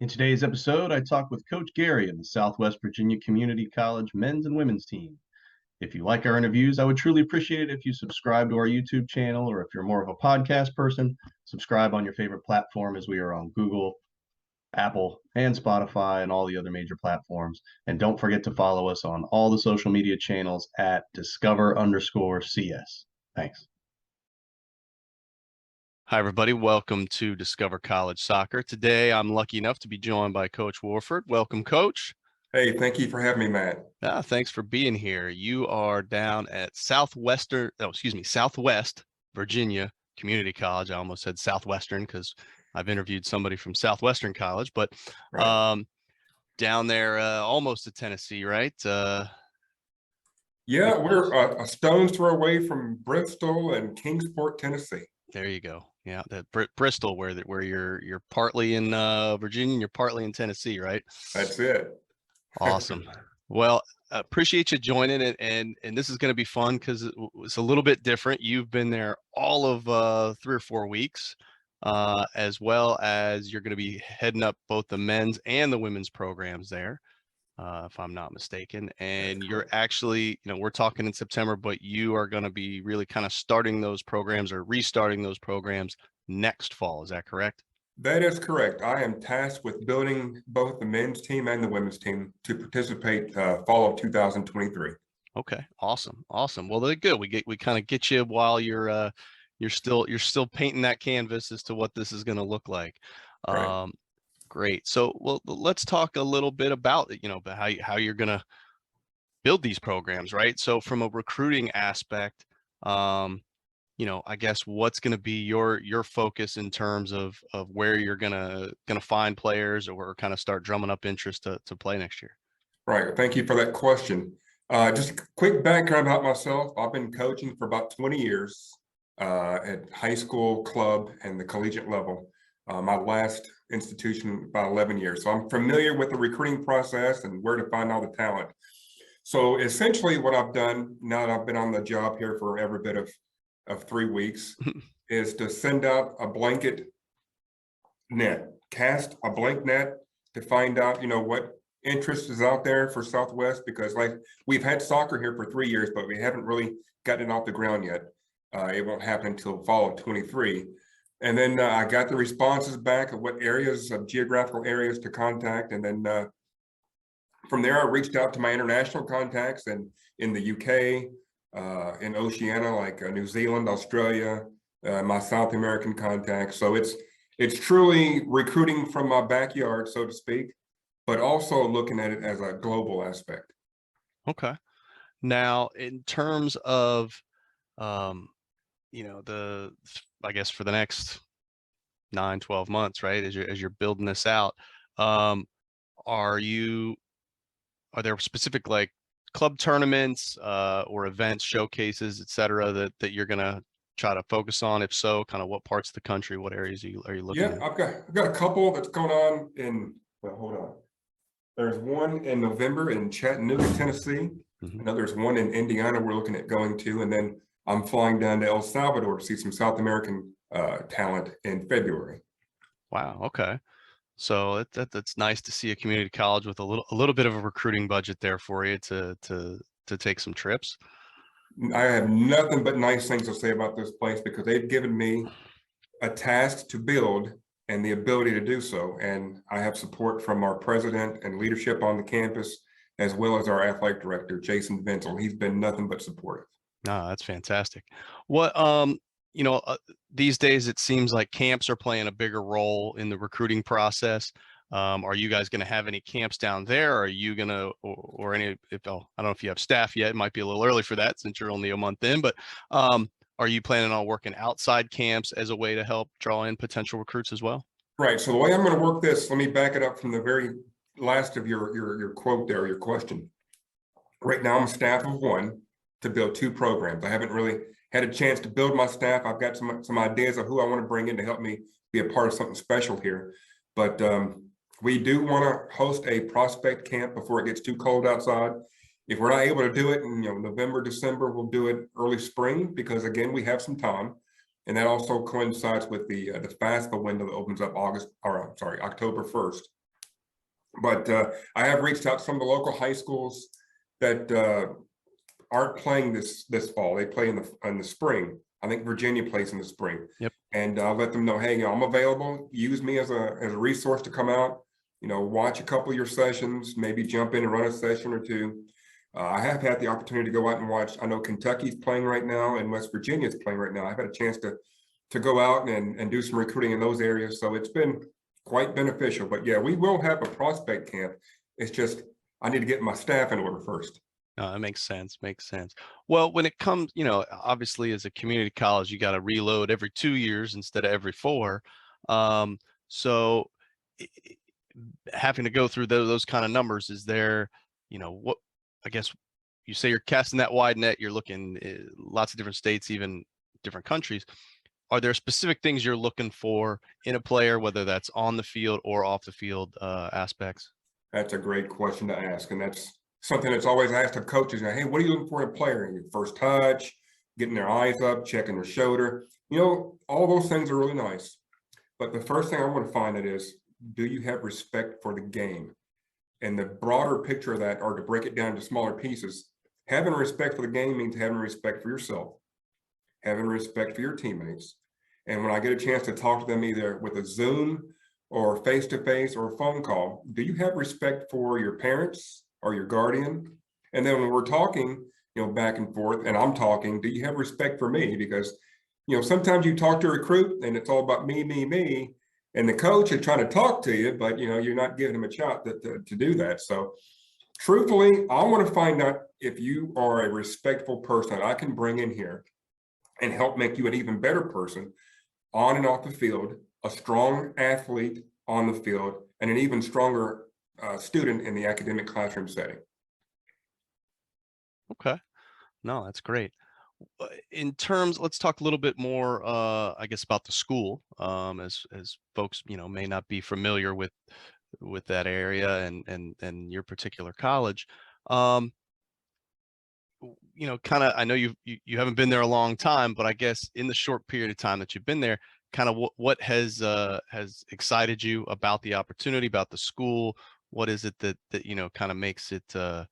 In today's episode, I talk with Coach Gary of the Southwest Virginia Community College men's and women's team. If you like our interviews, I would truly appreciate it if you subscribe to our YouTube channel, or if you're more of a podcast person, subscribe on your favorite platform, as we are on Google, Apple, and Spotify, and all the other major platforms. And don't forget to follow us on all the social media channels at discover_CS. Thanks. Hi, everybody. Welcome to Discover College Soccer. Today, I'm lucky enough to be joined by Coach Warford. Welcome, Coach. Hey, thank you for having me, Matt. Thanks for being here. You are down at Southwest Virginia Community College. I almost said Southwestern because I've interviewed somebody from Southwestern College, but Right. Down there almost to Tennessee, right? Yeah, we're a stone's throw away from Bristol and Kingsport, Tennessee. There you go. Yeah, that Bristol, where you're partly in Virginia and you're partly in Tennessee, right? That's it. Awesome. Well, appreciate you joining it, and this is going to be fun because it's a little bit different. You've been there all of 3 or 4 weeks, as well as you're going to be heading up both the men's and the women's programs there, if I'm not mistaken. And you're actually, we're talking in September, but you are going to be really kind of starting those programs or restarting those programs next fall. Is that correct? That is correct. I am tasked with building both the men's team and the women's team to participate fall of 2023. Okay, awesome. Well, they're good. We kind of get you while you're still painting that canvas as to what this is going to look like. Right. Great. So, well, let's talk a little bit about how you're going to build these programs, right? So, from a recruiting aspect, I guess what's going to be your focus in terms of where you're gonna find players or kind of start drumming up interest to play next year. Right. Thank you for that question. Just a quick background about myself. I've been coaching for about 20 years at high school, club, and the collegiate level. My last institution about 11 years. So I'm familiar with the recruiting process and where to find all the talent. So essentially what I've done now that I've been on the job here for every bit of 3 weeks is to send out a blanket net, cast a blank net to find out, what interest is out there for Southwest, because like we've had soccer here for 3 years, but we haven't really gotten it off the ground yet. It won't happen until fall of 23. And then I got the responses back of what areas of geographical areas to contact. And then from there, I reached out to my international contacts and in the UK, in Oceania, like New Zealand, Australia, my South American contacts. So it's truly recruiting from my backyard, so to speak, but also looking at it as a global aspect. Okay. Now, in terms of, I guess for the next 9-12 months, right, as you're building this out, are there specific like club tournaments or events, showcases, et cetera, that you're going to try to focus on? If so, kind of what parts of the country, what areas are you looking at? Yeah, I've got a couple that's going on in, well, hold on. There's one in November in Chattanooga, Tennessee. I know there's one in Indiana we're looking at going to, and then I'm flying down to El Salvador to see some South American talent in February. Wow. Okay. So that's nice to see a community college with a little bit of a recruiting budget there for you to take some trips. I have nothing but nice things to say about this place because they've given me a task to build and the ability to do so. And I have support from our president and leadership on the campus, as well as our athletic director, Jason Venzel. He's been nothing but supportive. No, that's fantastic. What, these days it seems like camps are playing a bigger role in the recruiting process. Are you guys going to have any camps down there? Are you going to, or any, I don't know if you have staff yet, it might be a little early for that since you're only a month in, but are you planning on working outside camps as a way to help draw in potential recruits as well? Right. So the way I'm going to work this, let me back it up from the very last of your quote there, your question. Right now I'm a staff of one to build 2 programs. I haven't really had a chance to build my staff. I've got some ideas of who I want to bring in to help me be a part of something special here. But we do want to host a prospect camp before it gets too cold outside. If we're not able to do it in November, December, we'll do it early spring because again, we have some time. And that also coincides with the FAFSA window that opens up October 1st. But I have reached out to some of the local high schools that aren't playing this fall. They play in the spring. I think Virginia plays in the spring. Yep. And I'll let them know, hey, you know, I'm available. Use me as a resource to come out. You know, watch a couple of your sessions, maybe jump in and run a session or two. I have had the opportunity to go out and watch. I know Kentucky's playing right now and West Virginia's playing right now. I've had a chance to go out and do some recruiting in those areas. So it's been quite beneficial. But yeah, we will have a prospect camp. It's just I need to get my staff in order first. That makes sense. Makes sense. Well, when it comes, you know, obviously as a community college, you got to reload every 2 years instead of every 4. So i- i- having to go through those kind of numbers, is there, you know, what, I guess you say you're casting that wide net, you're looking lots of different states, even different countries. Are there specific things you're looking for in a player, whether that's on the field or off the field aspects? That's a great question to ask. And that's something that's always asked of coaches. Hey, what are you looking for in a player? Your first touch, getting their eyes up, checking their shoulder. You know, all those things are really nice. But the first thing I want to find out is, do you have respect for the game? And the broader picture of that, or to break it down to smaller pieces, having respect for the game means having respect for yourself, having respect for your teammates. And when I get a chance to talk to them either with a Zoom or face-to-face or a phone call, do you have respect for your parents or your guardian? And then when we're talking, you know, back and forth, and I'm talking, do you have respect for me? Because, you know, sometimes you talk to a recruit and it's all about me, and the coach is trying to talk to you, but, you know, you're not giving him a shot to do that. So truthfully, I want to find out if you are a respectful person that I can bring in here and help make you an even better person on and off the field, a strong athlete on the field, and an even stronger student in the academic classroom setting. Okay. No, that's great. In terms, let's talk a little bit more, I guess, about the school, as folks, you know, may not be familiar with that area and your particular college. Um, you know, kind of, I know you haven't been there a long time, but I guess in the short period of time that you've been there, kind of what has excited you about the opportunity, about the school? What is it that you know kind of makes it a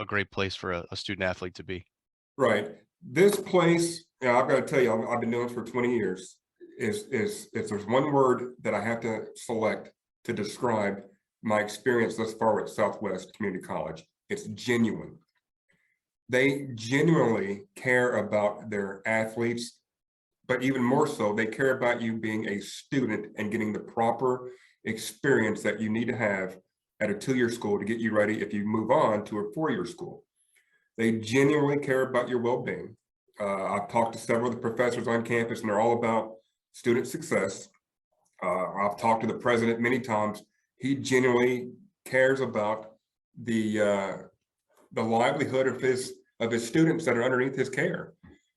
great place for a student athlete to be? Right. This place, I've got to tell you, I've been doing this for 20 years. If there's one word that I have to select to describe my experience thus far at Southwest Community College, it's genuine. They genuinely care about their athletes, but even more so, they care about you being a student and getting the proper experience that you need to have at a 2-year school to get you ready if you move on to a 4-year school. They genuinely care about your well-being. I've talked to several of the professors on campus, and they're all about student success. I've talked to the president many times. He genuinely cares about the livelihood of his students that are underneath his care.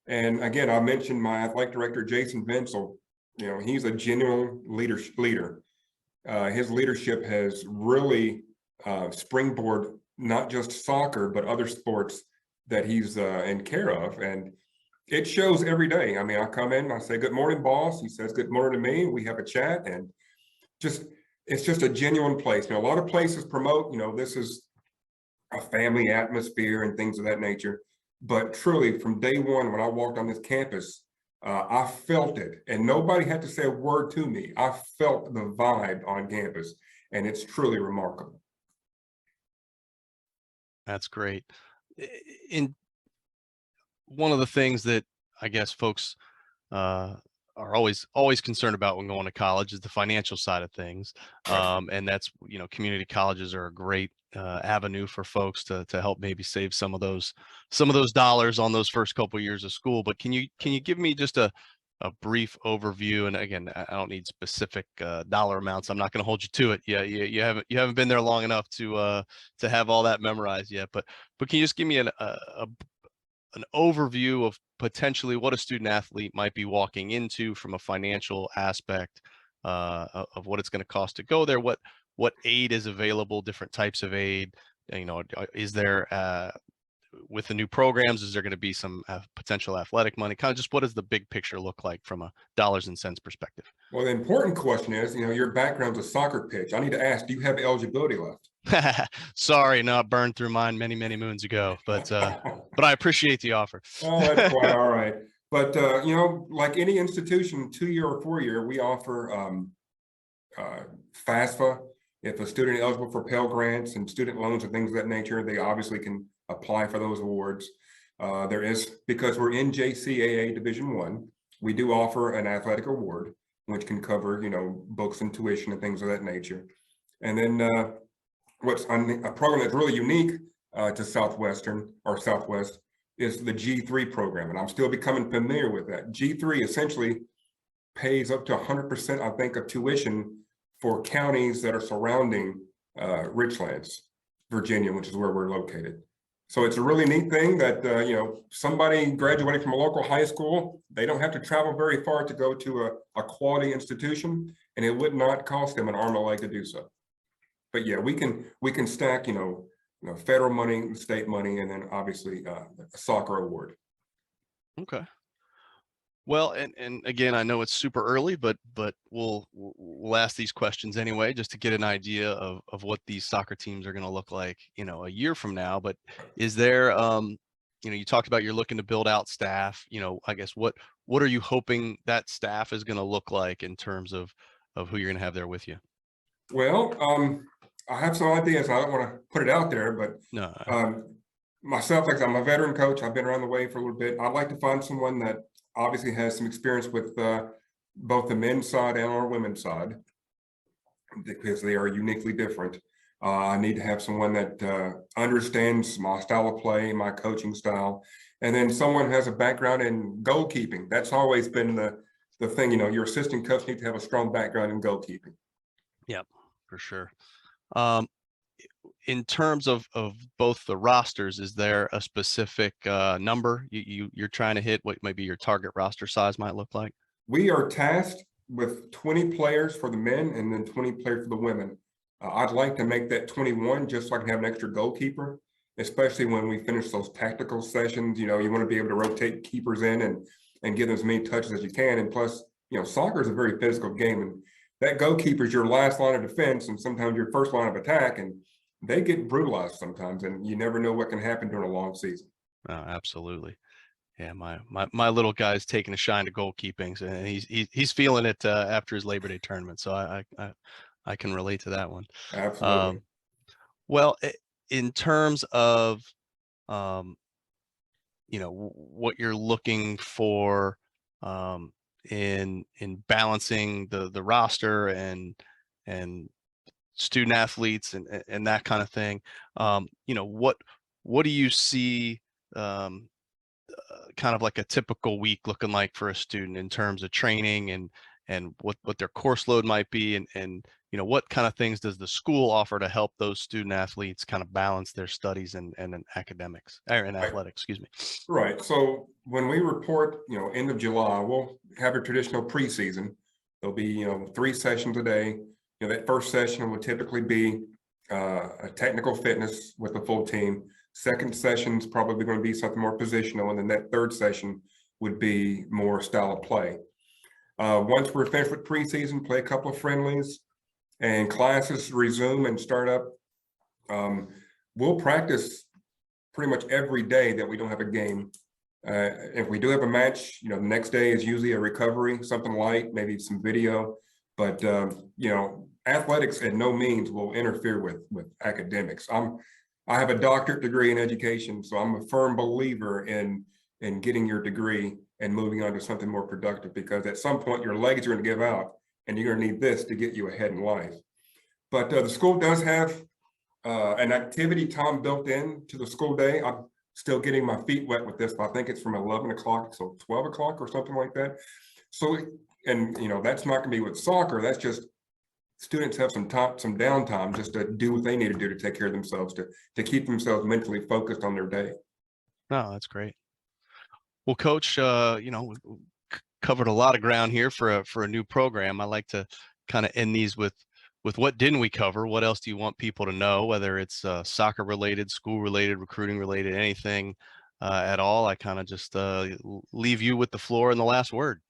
And again, I mentioned my athletic director, Jason Vinsel. You know, he's a genuine leader. His leadership has really springboard not just soccer, but other sports that he's in care of. And it shows every day. I mean, I come in, I say, good morning, boss. He says, good morning to me. We have a chat, and it's just a genuine place. You know, a lot of places promote, you know, this is a family atmosphere and things of that nature. But truly, from day one, when I walked on this campus, I felt it, and nobody had to say a word to me. I felt the vibe on campus, and it's truly remarkable. That's great. In one of the things that I guess folks uh, are always concerned about when going to college is the financial side of things, and that's, you know, community colleges are a great avenue for folks to help maybe save some of those dollars on those first couple years of school. But can you give me just a brief overview? And again, I don't need specific dollar amounts. I'm not going to hold you to it. Yeah, you haven't been there long enough to have all that memorized yet. But can you just give me an overview of potentially what a student athlete might be walking into from a financial aspect, of what it's going to cost to go there, what aid is available, different types of aid, you know, is there with the new programs, is there going to be some potential athletic money? Kind of just what does the big picture look like from a dollars and cents perspective? Well, the important question is, your background's a soccer pitch. I need to ask, do you have eligibility left? Sorry, no, I burned through mine many, many moons ago, but I appreciate the offer. Oh, that's quite all right. But, like any institution, 2-year or 4-year, we offer FAFSA. If a student eligible for Pell Grants and student loans and things of that nature, they obviously can apply for those awards. There is, because we're in JCAA Division I, we do offer an athletic award, which can cover, books and tuition and things of that nature. And then what's on a program that's really unique to Southwestern or Southwest is the G3 program. And I'm still becoming familiar with that. G3 essentially pays up to 100%, I think, of tuition for counties that are surrounding Richlands, Virginia, which is where we're located. So it's a really neat thing that, somebody graduating from a local high school, they don't have to travel very far to go to a quality institution, and it would not cost them an arm and a leg to do so. But yeah, we can stack, federal money, state money, and then obviously a soccer award. Okay. Well, and again, I know it's super early, but we'll ask these questions anyway, just to get an idea of what these soccer teams are going to look like, a year from now. But is there, you talked about you're looking to build out staff. I guess what are you hoping that staff is going to look like in terms of who you're going to have there with you? Well, I have some ideas. I don't want to put it out there, but no. Myself, like I'm a veteran coach. I've been around the way for a little bit. I'd like to find someone that obviously has some experience with both the men's side and our women's side, because they are uniquely different. I need to have someone that understands my style of play, my coaching style, and then someone who has a background in goalkeeping. That's always been the thing. Your assistant coach needs to have a strong background in goalkeeping. Yep, for sure. In terms of both the rosters, is there a specific number you're trying to hit? What maybe your target roster size might look like? We are tasked with 20 players for the men and then 20 players for the women. I'd like to make that 21 just so I can have an extra goalkeeper, especially when we finish those tactical sessions. You want to be able to rotate keepers in and give them as many touches as you can. And plus, soccer is a very physical game, and that goalkeeper is your last line of defense and sometimes your first line of attack, and they get brutalized sometimes, and you never know what can happen during a long season. Oh, absolutely. Yeah, my little guy's taking a shine to goalkeeping, and he's feeling it after his Labor Day tournament. So I can relate to that one. Absolutely. Well, in terms of what you're looking for in balancing the roster and student athletes and that kind of thing, what do you see kind of like a typical week looking like for a student in terms of training and what their course load might be, and what kind of things does the school offer to help those student athletes kind of balance their studies and academics and athletics, excuse me. Right. So when we report, end of July, we'll have a traditional preseason. There'll be, 3 sessions a day. That first session will typically be a technical fitness with the full team. Second session is probably going to be something more positional. And then that third session would be more style of play. Once we're finished with preseason, play a couple of friendlies and classes resume and start up. We'll practice pretty much every day that we don't have a game. If we do have a match, the next day is usually a recovery, something light, maybe some video. But, athletics at no means will interfere with academics. I have a doctorate degree in education, so I'm a firm believer in getting your degree and moving on to something more productive, because at some point your legs are going to give out and you're going to need this to get you ahead in life. But the school does have an activity time built in to the school day. I'm still getting my feet wet with this, but I think it's from 11 o'clock till 12 o'clock or something like that. So, and that's not going to be with soccer. That's just students have some downtime just to do what they need to do to take care of themselves, to keep themselves mentally focused on their day. No, that's great. Well, Coach, covered a lot of ground here for a new program. I like to kind of end these with with what didn't we cover, what else do you want people to know, whether it's soccer related, school related, recruiting related, anything at all? I kind of just leave you with the floor and the last word.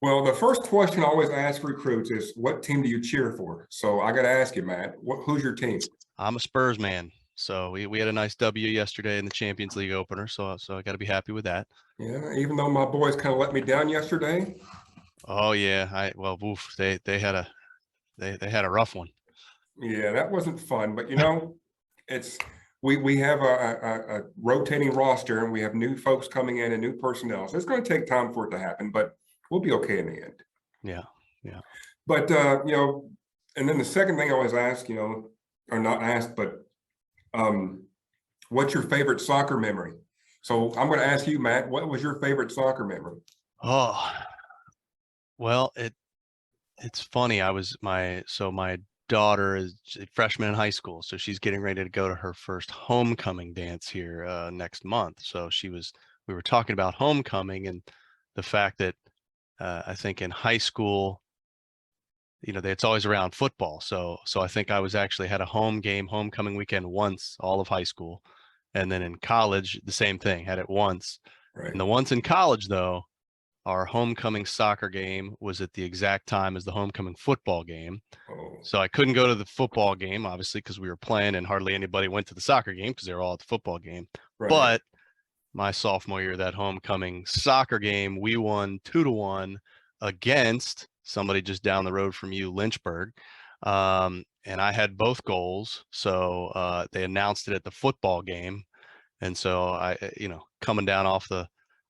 Well, the first question I always ask recruits is, what team do you cheer for? So I got to ask you, Matt, who's your team? I'm a Spurs man. So we had a nice W yesterday in the Champions League opener. So I got to be happy with that. Yeah, even though my boys kind of let me down yesterday. Oh yeah, well, oof, they had a rough one. Yeah, that wasn't fun. But it's we have a rotating roster, and we have new folks coming in and new personnel. So it's going to take time for it to happen, but we'll be okay in the end. Yeah, yeah. But and then the second thing I always ask, or not ask, but what's your favorite soccer memory? So I'm going to ask you, Matt, what was your favorite soccer memory? Oh, well, it's funny. My daughter is a freshman in high school, so she's getting ready to go to her first homecoming dance here next month. So we were talking about homecoming and the fact that I think in high school, it's always around football. So I think I was actually had a homecoming weekend once all of high school. And then in college, the same thing, had it once. Right. And the once in college, though, our homecoming soccer game was at the exact time as the homecoming football game. Oh. So I couldn't go to the football game, obviously, because we were playing and hardly anybody went to the soccer game because they were all at the football game. Right. But my sophomore year, that homecoming soccer game, we won 2-1 against somebody just down the road from you, Lynchburg. And I had both goals. So they announced it at the football game. And so coming down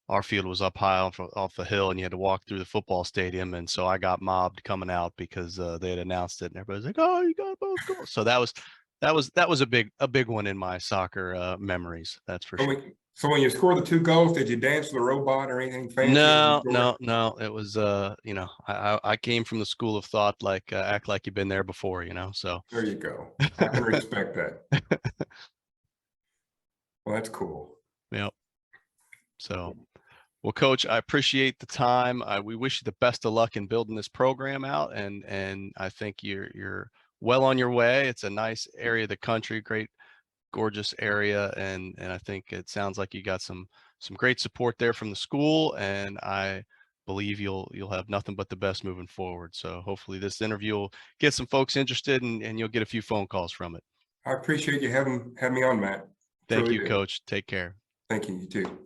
our field was up high off the hill and you had to walk through the football stadium. And so I got mobbed coming out because they had announced it and everybody's like, oh, you got both goals. So that was a big one in my soccer memories. That's for sure. So when you scored the 2 goals, did you dance with the robot or anything fancy? No. It was, I came from the school of thought, like act like you've been there before, so. There you go. I can respect that. Well, that's cool. Yep. So, well, Coach, I appreciate the time. We wish you the best of luck in building this program out, and I think you're well on your way. It's a nice area of the country, great, gorgeous area, and I think it sounds like you got some great support there from the school, and I believe you'll have nothing but the best moving forward. So hopefully this interview will get some folks interested, and you'll get a few phone calls from it. I appreciate you having me on, Matt. Thank you, Coach. Take care. Thank you. You too.